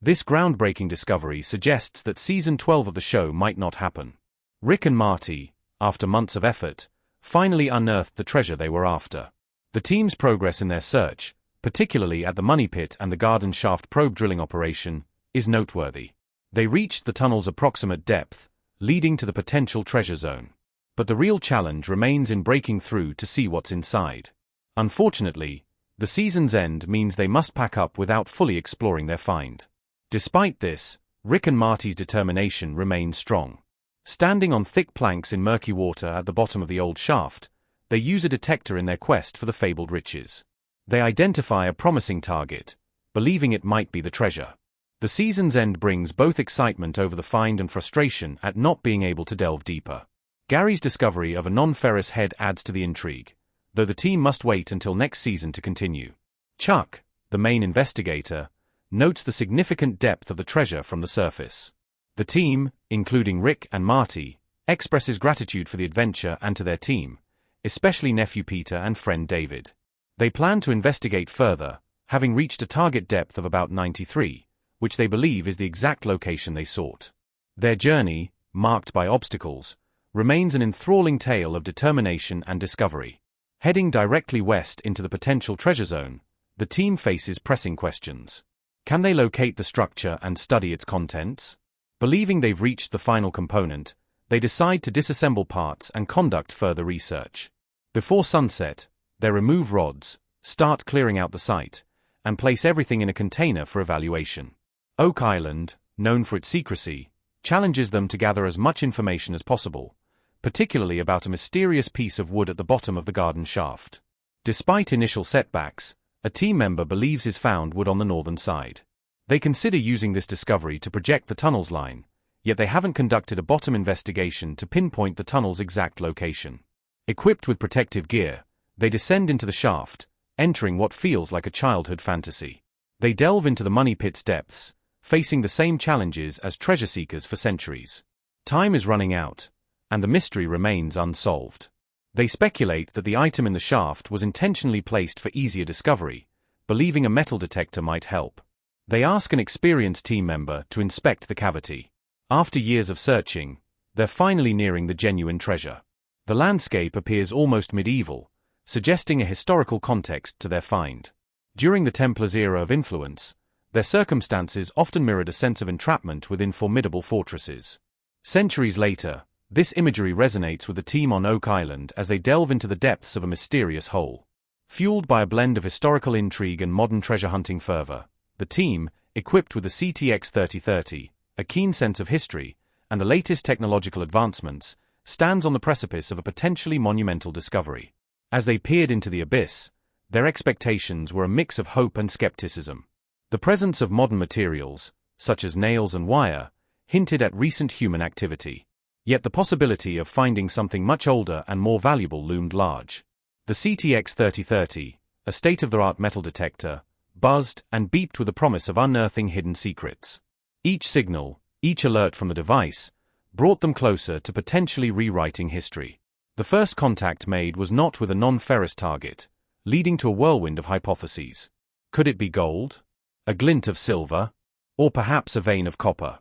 This groundbreaking discovery suggests that Season 12 of the show might not happen. Rick and Marty, after months of effort, finally unearthed the treasure they were after. The team's progress in their search, particularly at the Money Pit and the Garden Shaft probe drilling operation, is noteworthy. They reached the tunnel's approximate depth, leading to the potential treasure zone. But the real challenge remains in breaking through to see what's inside. Unfortunately, the season's end means they must pack up without fully exploring their find. Despite this, Rick and Marty's determination remains strong. Standing on thick planks in murky water at the bottom of the old shaft, they use a detector in their quest for the fabled riches. They identify a promising target, believing it might be the treasure. The season's end brings both excitement over the find and frustration at not being able to delve deeper. Gary's discovery of a non-ferrous head adds to the intrigue, though the team must wait until next season to continue. Chuck, the main investigator, notes the significant depth of the treasure from the surface. The team, including Rick and Marty, expresses gratitude for the adventure and to their team, especially nephew Peter and friend David. They plan to investigate further, having reached a target depth of about 93, which they believe is the exact location they sought. Their journey, marked by obstacles, remains an enthralling tale of determination and discovery. Heading directly west into the potential treasure zone, the team faces pressing questions. Can they locate the structure and study its contents? Believing they've reached the final component, they decide to disassemble parts and conduct further research. Before sunset, they remove rods, start clearing out the site, and place everything in a container for evaluation. Oak Island, known for its secrecy, challenges them to gather as much information as possible, particularly about a mysterious piece of wood at the bottom of the garden shaft. Despite initial setbacks, a team member believes is found wood on the northern side. They consider using this discovery to project the tunnel's line, yet they haven't conducted a bottom investigation to pinpoint the tunnel's exact location. Equipped with protective gear, they descend into the shaft, entering what feels like a childhood fantasy. They delve into the Money Pit's depths, facing the same challenges as treasure seekers for centuries. Time is running out, and the mystery remains unsolved. They speculate that the item in the shaft was intentionally placed for easier discovery, believing a metal detector might help. They ask an experienced team member to inspect the cavity. After years of searching, they're finally nearing the genuine treasure. The landscape appears almost medieval, suggesting a historical context to their find. During the Templars' era of influence, their circumstances often mirrored a sense of entrapment within formidable fortresses. Centuries later, this imagery resonates with the team on Oak Island as they delve into the depths of a mysterious hole. Fueled by a blend of historical intrigue and modern treasure hunting fervor, the team, equipped with the CTX 3030, a keen sense of history, and the latest technological advancements, stands on the precipice of a potentially monumental discovery. As they peered into the abyss, their expectations were a mix of hope and skepticism. The presence of modern materials, such as nails and wire, hinted at recent human activity. Yet the possibility of finding something much older and more valuable loomed large. The CTX 3030, a state-of-the-art metal detector, buzzed and beeped with the promise of unearthing hidden secrets. Each signal, each alert from the device, brought them closer to potentially rewriting history. The first contact made was not with a non-ferrous target, leading to a whirlwind of hypotheses. Could it be gold? A glint of silver? Or perhaps a vein of copper?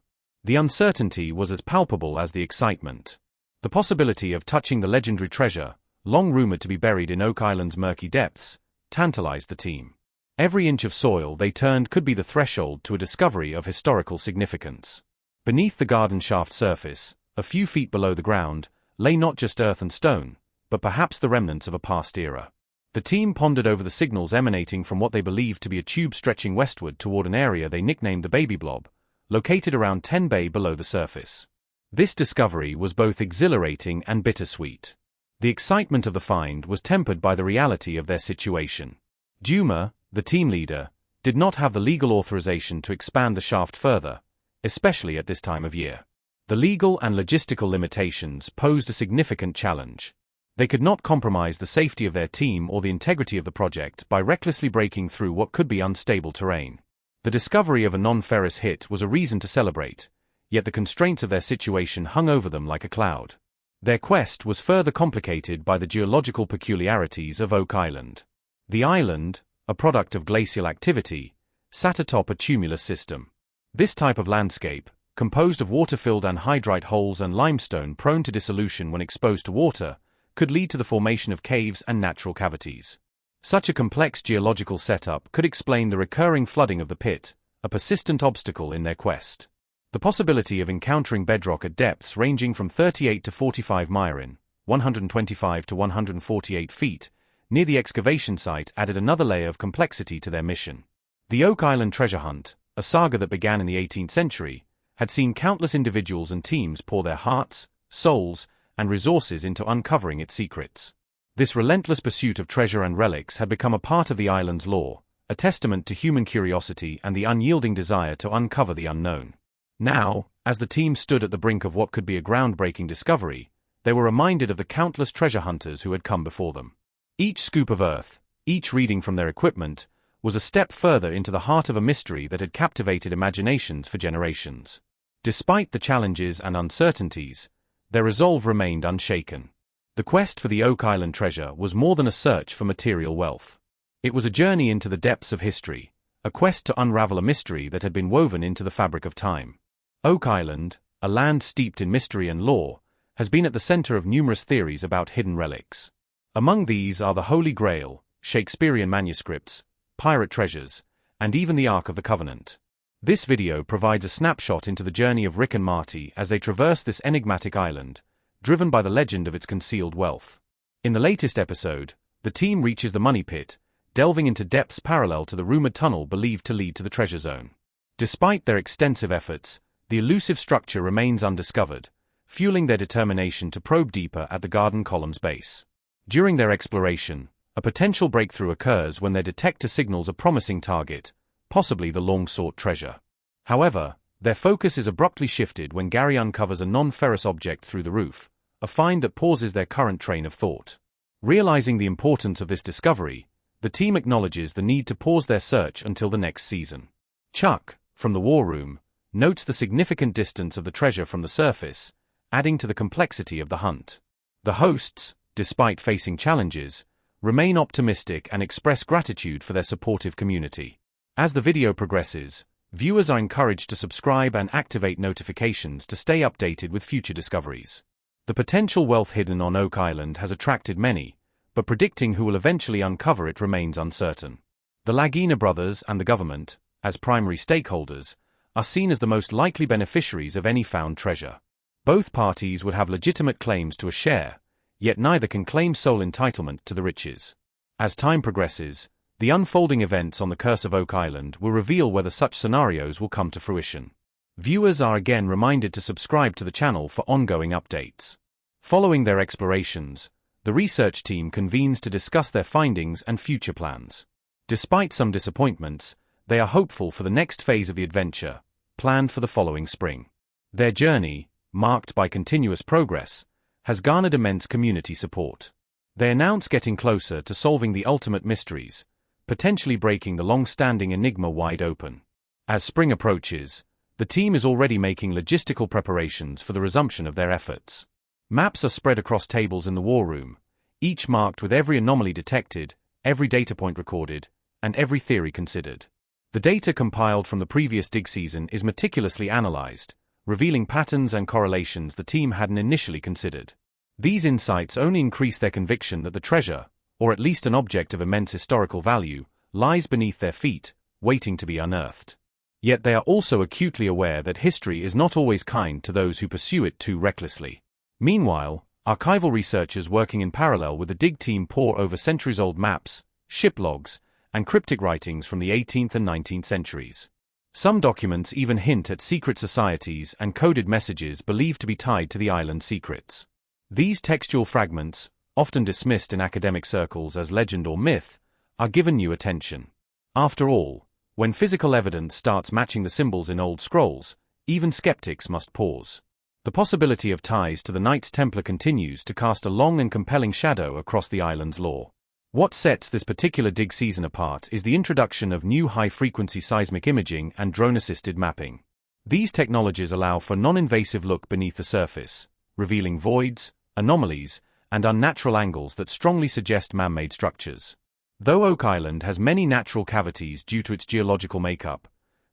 The uncertainty was as palpable as the excitement. The possibility of touching the legendary treasure, long rumored to be buried in Oak Island's murky depths, tantalized the team. Every inch of soil they turned could be the threshold to a discovery of historical significance. Beneath the garden shaft surface, a few feet below the ground, lay not just earth and stone, but perhaps the remnants of a past era. The team pondered over the signals emanating from what they believed to be a tube stretching westward toward an area they nicknamed the Baby Blob, located around 10 bay below the surface. This discovery was both exhilarating and bittersweet. The excitement of the find was tempered by the reality of their situation. Duma, the team leader, did not have the legal authorization to expand the shaft further, especially at this time of year. The legal and logistical limitations posed a significant challenge. They could not compromise the safety of their team or the integrity of the project by recklessly breaking through what could be unstable terrain. The discovery of a non-ferrous hit was a reason to celebrate, yet the constraints of their situation hung over them like a cloud. Their quest was further complicated by the geological peculiarities of Oak Island. The island, a product of glacial activity, sat atop a tumulus system. This type of landscape, composed of water-filled anhydrite holes and limestone prone to dissolution when exposed to water, could lead to the formation of caves and natural cavities. Such a complex geological setup could explain the recurring flooding of the pit, a persistent obstacle in their quest. The possibility of encountering bedrock at depths ranging from 38 to 45 myrin, 125 to 148 feet, near the excavation site added another layer of complexity to their mission. The Oak Island treasure hunt, a saga that began in the 18th century, had seen countless individuals and teams pour their hearts, souls, and resources into uncovering its secrets. This relentless pursuit of treasure and relics had become a part of the island's lore, a testament to human curiosity and the unyielding desire to uncover the unknown. Now, as the team stood at the brink of what could be a groundbreaking discovery, they were reminded of the countless treasure hunters who had come before them. Each scoop of earth, each reading from their equipment, was a step further into the heart of a mystery that had captivated imaginations for generations. Despite the challenges and uncertainties, their resolve remained unshaken. The quest for the Oak Island treasure was more than a search for material wealth. It was a journey into the depths of history, a quest to unravel a mystery that had been woven into the fabric of time. Oak Island, a land steeped in mystery and lore, has been at the center of numerous theories about hidden relics. Among these are the Holy Grail, Shakespearean manuscripts, pirate treasures, and even the Ark of the Covenant. This video provides a snapshot into the journey of Rick and Marty as they traverse this enigmatic island, driven by the legend of its concealed wealth. In the latest episode, the team reaches the money pit, delving into depths parallel to the rumored tunnel believed to lead to the treasure zone. Despite their extensive efforts, the elusive structure remains undiscovered, fueling their determination to probe deeper at the garden column's base. During their exploration, a potential breakthrough occurs when their detector signals a promising target, possibly the long-sought treasure. However, their focus is abruptly shifted when Gary uncovers a non-ferrous object through the roof, a find that pauses their current train of thought. Realizing the importance of this discovery, the team acknowledges the need to pause their search until the next season. Chuck, from the war room, notes the significant distance of the treasure from the surface, adding to the complexity of the hunt. The hosts, despite facing challenges, remain optimistic and express gratitude for their supportive community. As the video progresses, viewers are encouraged to subscribe and activate notifications to stay updated with future discoveries. The potential wealth hidden on Oak Island has attracted many, but predicting who will eventually uncover it remains uncertain. The Lagina brothers and the government, as primary stakeholders, are seen as the most likely beneficiaries of any found treasure. Both parties would have legitimate claims to a share, yet neither can claim sole entitlement to the riches. As time progresses, the unfolding events on the Curse of Oak Island will reveal whether such scenarios will come to fruition. Viewers are again reminded to subscribe to the channel for ongoing updates. Following their explorations, the research team convenes to discuss their findings and future plans. Despite some disappointments, they are hopeful for the next phase of the adventure, planned for the following spring. Their journey, marked by continuous progress, has garnered immense community support. They announce getting closer to solving the ultimate mysteries, potentially breaking the long-standing enigma wide open. As spring approaches, the team is already making logistical preparations for the resumption of their efforts. Maps are spread across tables in the war room, each marked with every anomaly detected, every data point recorded, and every theory considered. The data compiled from the previous dig season is meticulously analyzed, revealing patterns and correlations the team hadn't initially considered. These insights only increase their conviction that the treasure, or at least an object of immense historical value, lies beneath their feet, waiting to be unearthed. Yet they are also acutely aware that history is not always kind to those who pursue it too recklessly. Meanwhile, archival researchers working in parallel with the dig team pore over centuries-old maps, ship logs, and cryptic writings from the 18th and 19th centuries. Some documents even hint at secret societies and coded messages believed to be tied to the island's secrets. These textual fragments, often dismissed in academic circles as legend or myth, are given new attention. After all, when physical evidence starts matching the symbols in old scrolls, even skeptics must pause. The possibility of ties to the Knights Templar continues to cast a long and compelling shadow across the island's lore. What sets this particular dig season apart is the introduction of new high-frequency seismic imaging and drone-assisted mapping. These technologies allow for non-invasive look beneath the surface, revealing voids, anomalies, and unnatural angles that strongly suggest man-made structures. Though Oak Island has many natural cavities due to its geological makeup,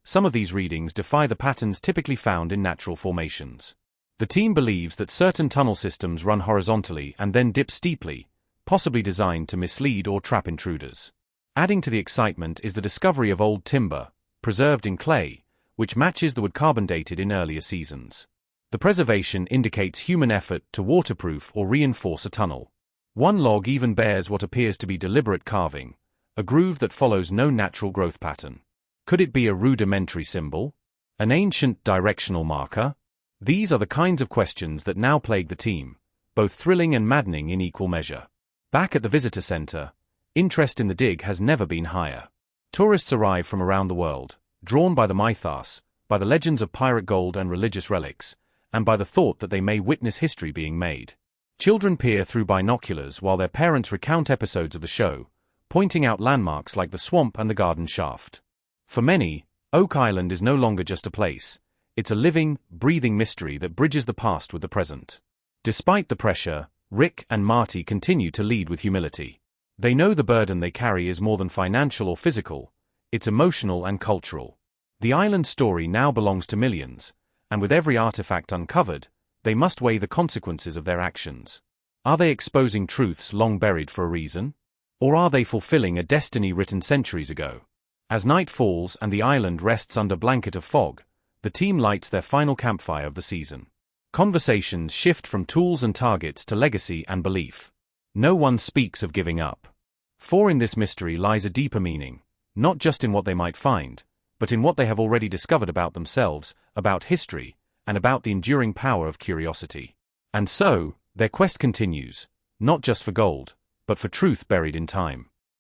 some of these readings defy the patterns typically found in natural formations. The team believes that certain tunnel systems run horizontally and then dip steeply, possibly designed to mislead or trap intruders. Adding to the excitement is the discovery of old timber, preserved in clay, which matches the wood carbon dated in earlier seasons. The preservation indicates human effort to waterproof or reinforce a tunnel. One log even bears what appears to be deliberate carving, a groove that follows no natural growth pattern. Could it be a rudimentary symbol? An ancient directional marker? These are the kinds of questions that now plague the team, both thrilling and maddening in equal measure. Back at the visitor center, interest in the dig has never been higher. Tourists arrive from around the world, drawn by the mythos, by the legends of pirate gold and religious relics, and by the thought that they may witness history being made. Children peer through binoculars while their parents recount episodes of the show, pointing out landmarks like the swamp and the garden shaft. For many, Oak Island is no longer just a place, it's a living, breathing mystery that bridges the past with the present. Despite the pressure, Rick and Marty continue to lead with humility. They know the burden they carry is more than financial or physical, it's emotional and cultural. The island story now belongs to millions, and with every artifact uncovered, they must weigh the consequences of their actions. Are they exposing truths long buried for a reason? Or are they fulfilling a destiny written centuries ago? As night falls and the island rests under a blanket of fog, the team lights their final campfire of the season. Conversations shift from tools and targets to legacy and belief. No one speaks of giving up. For in this mystery lies a deeper meaning, not just in what they might find, but in what they have already discovered about themselves, about history, and about the enduring power of curiosity. And so, their quest continues, not just for gold, but for truth buried in time.